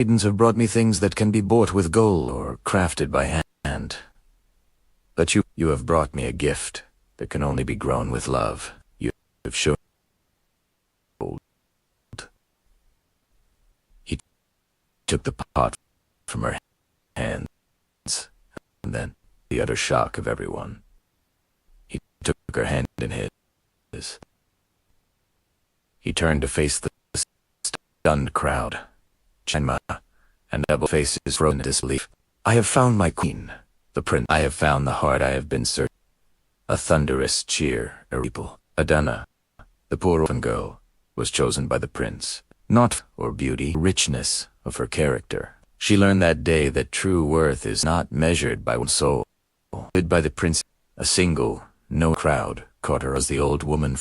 maidens have brought me things that can be bought with gold or crafted by hand. But you have brought me a gift that can only be grown with love. You have shown gold. He took the pot from her hands, and then the utter shock of everyone. He took her hand in his. He turned to face the stunned crowd. Chenma and Devil faces frozen in disbelief. I have found my queen, the prince. I have found the heart I have been searching. A thunderous cheer, a people. Adana, the poor orphan girl, was chosen by the prince, not for beauty, richness of her character. She learned that day that true worth is not measured by one's soul. Led by the prince, a single, no crowd caught her as the old woman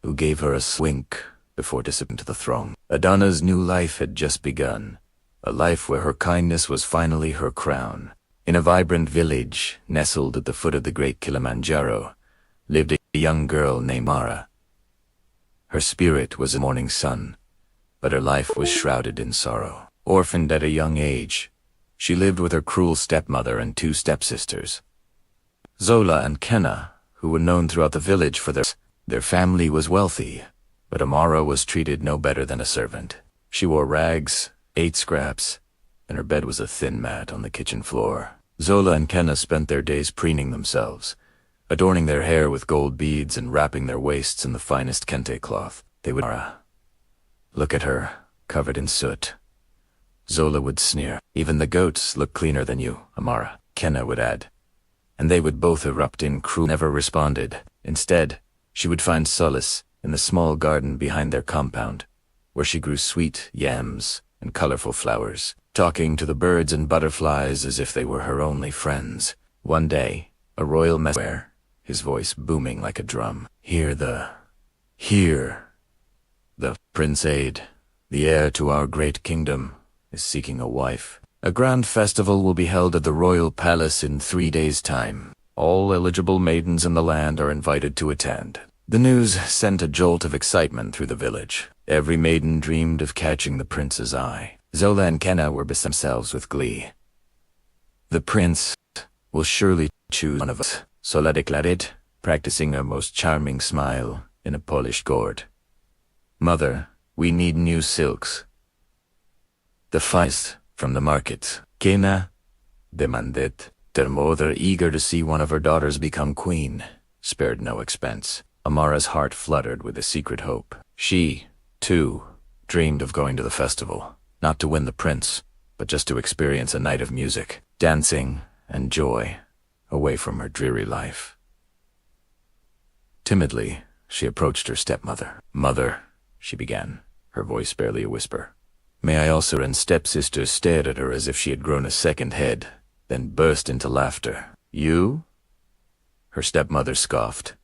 who gave her a wink before descending to the throne. Adana's new life had just begun, a life where her kindness was finally her crown. In a vibrant village, nestled at the foot of the great Kilimanjaro, lived a young girl named Mara. Her spirit was a morning sun, but her life was shrouded in sorrow. Orphaned at a young age, she lived with her cruel stepmother and two stepsisters, Zola and Kenna, who were known throughout the village for their family was wealthy, but Amara was treated no better than a servant. She wore rags, ate scraps, and her bed was a thin mat on the kitchen floor. Zola and Kenna spent their days preening themselves, adorning their hair with gold beads and wrapping their waists in the finest kente cloth. They would look at her, covered in soot. Zola would sneer. Even the goats look cleaner than you, Amara, Kenna would add. And they would both erupt in cruel. Never responded. Instead, she would find solace in the small garden behind their compound, where she grew sweet yams and colorful flowers, talking to the birds and butterflies as if they were her only friends. One day, a royal messenger, his voice booming like a drum. Hear the Prince Aid, the heir to our great kingdom, is seeking a wife. A grand festival will be held at the royal palace in 3 days' time. All eligible maidens in the land are invited to attend. The news sent a jolt of excitement through the village. Every maiden dreamed of catching the prince's eye. Zola and Kenna were beside themselves with glee. The prince will surely choose one of us, Zola declared, practicing her most charming smile in a polished gourd. Mother, we need new silks. The finest from the market. Kenna demanded, their mother, eager to see one of her daughters become queen, spared no expense. Amara's heart fluttered with a secret hope. She, too, dreamed of going to the festival, not to win the prince, but just to experience a night of music, dancing, and joy, away from her dreary life. Timidly, she approached her stepmother. Mother, she began, her voice barely a whisper. May I also? And stepsister stared at her as if she had grown a second head, then burst into laughter. You? Her stepmother scoffed.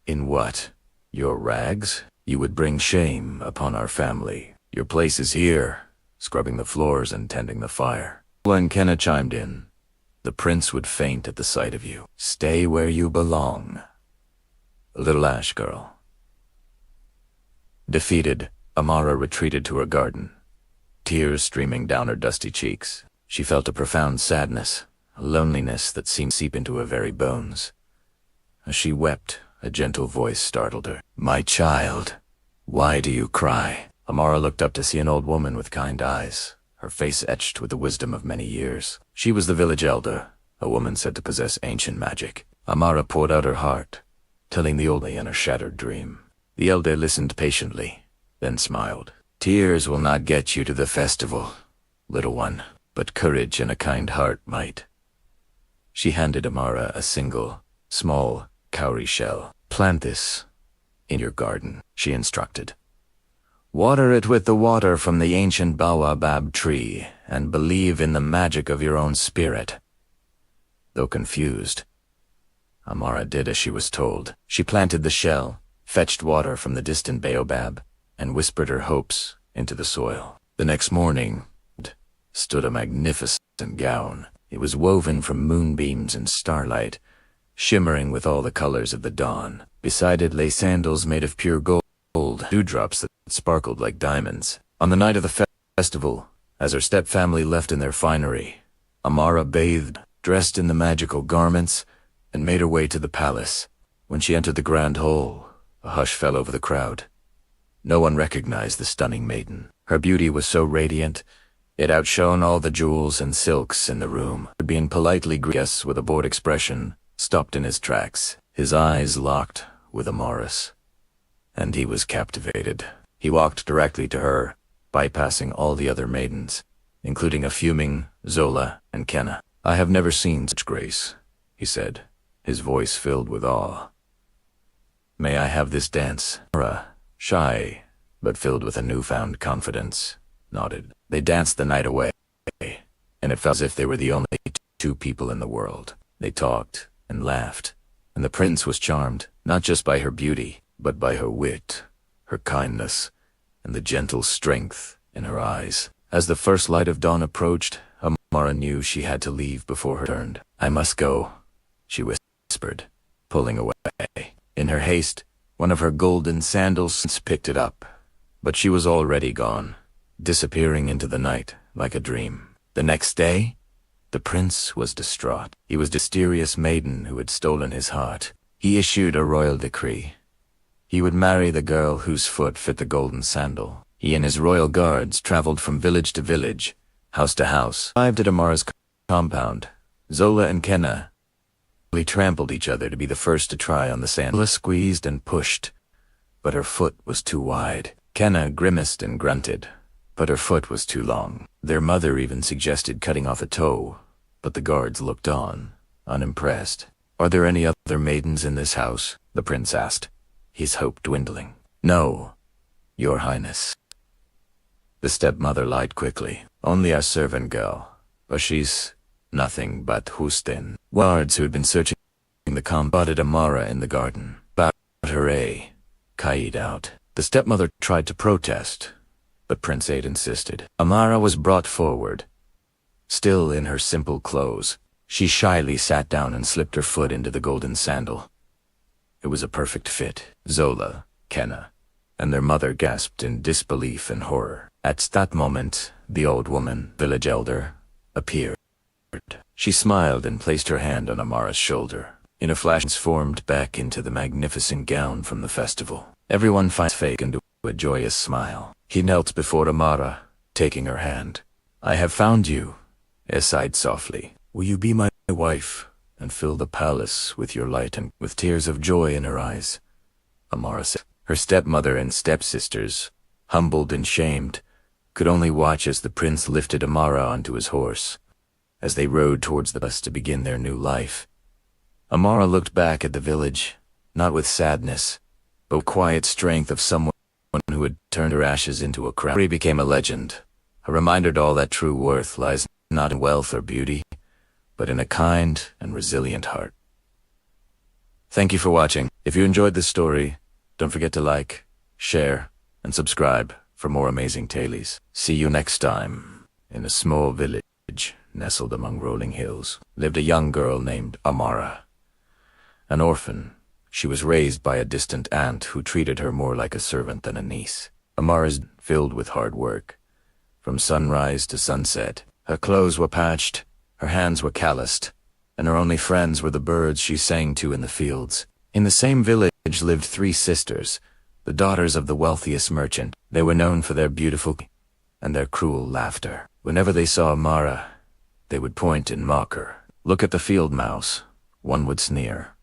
In what? Your rags? You would bring shame upon our family. Your place is here, scrubbing the floors and tending the fire. When Kenna chimed in, the prince would faint at the sight of you. Stay where you belong. A little ash girl. Defeated, Amara retreated to her garden, tears streaming down her dusty cheeks. She felt a profound sadness, a loneliness that seemed to seep into her very bones. As she wept, a gentle voice startled her. My child, why do you cry? Amara looked up to see an old woman with kind eyes, her face etched with the wisdom of many years. She was the village elder, a woman said to possess ancient magic. Amara poured out her heart, telling the old lady in her shattered dream. The elder listened patiently, then smiled. Tears will not get you to the festival, little one, but courage and a kind heart might. She handed Amara a single, small, cowrie shell. Plant this in your garden, she instructed. Water it with the water from the ancient baobab tree, and believe in the magic of your own spirit. Though confused, Amara did as she was told. She planted the shell, fetched water from the distant baobab, and whispered her hopes into the soil. The next morning stood a magnificent gown. It was woven from moonbeams and starlight, shimmering with all the colors of the dawn. Beside it lay sandals made of pure gold, dewdrops that sparkled like diamonds. On the night of the festival, As her step-family left in their finery, Amara bathed, dressed in the magical garments, and made her way to the palace. When she entered the grand hall, a hush fell over the crowd. No one recognized the stunning maiden. Her beauty was so radiant, it outshone all the jewels and silks in the room. Being politely greeted with a bored expression, stopped in his tracks, his eyes locked with Amara's. And he was captivated. He walked directly to her, bypassing all the other maidens, including a fuming Zola and Kenna. "I have never seen such grace," he said, his voice filled with awe. "May I have this dance?" Amara, shy, but filled with a newfound confidence, nodded. They danced the night away, and it felt as if they were the only two people in the world. They talked and laughed, and the prince was charmed, not just by her beauty, but by her wit, her kindness, and the gentle strength in her eyes. As the first light of dawn approached, Amara knew she had to leave before her turn. "I must go," she whispered, pulling away. In her haste, one of her golden sandals picked it up, but she was already gone, disappearing into the night like a dream. The next day, the prince was distraught. He was the mysterious maiden who had stolen his heart. He issued a royal decree. He would marry the girl whose foot fit the golden sandal. He and his royal guards traveled from village to village, house to house. Arrived at Amara's compound, Zola and Kenna trampled each other to be the first to try on the sand. Zola squeezed and pushed, but her foot was too wide. Kenna grimaced and grunted, but her foot was too long. Their mother even suggested cutting off a toe, but the guards looked on, unimpressed. "Are there any other maidens in this house?" the prince asked, his hope dwindling. "No, Your Highness." The stepmother lied quickly. "Only our servant girl, but she's nothing but Hustin." Guards who had been searching the compound spotted Amara in the garden. "But hooray," Kaid out. The stepmother tried to protest, but Prince Aid insisted. Amara was brought forward. Still in her simple clothes, she shyly sat down and slipped her foot into the golden sandal. It was a perfect fit. Zola, Kenna, and their mother gasped in disbelief and horror. At that moment, the old woman, village elder, appeared. She smiled and placed her hand on Amara's shoulder. In a flash, transformed back into the magnificent gown from the festival. Everyone finds fake into a joyous smile. He knelt before Amara, taking her hand. "I have found you," he sighed softly. "Will you be my wife and fill the palace with your light?" And with tears of joy in her eyes, Amara said. Her stepmother and stepsisters, humbled and shamed, could only watch as the prince lifted Amara onto his horse, as they rode towards the bus to begin their new life. Amara looked back at the village, not with sadness, but with quiet strength of someone who had turned her ashes into a crown. She became a legend, a reminder that all that true worth lies not in wealth or beauty, but in a kind and resilient heart. Thank you for watching. If you enjoyed this story, don't forget to like, share, and subscribe for more amazing tales. See you next time. In a small village nestled among rolling hills lived a young girl named Amara. An orphan, she was raised by a distant aunt who treated her more like a servant than a niece. Amara's filled with hard work. From sunrise to sunset, her clothes were patched, her hands were calloused, and her only friends were the birds she sang to in the fields. In the same village lived 3 sisters, the daughters of the wealthiest merchant. They were known for their beautiful and their cruel laughter. Whenever they saw Amara, they would point and mock her. "Look at the field mouse," one would sneer.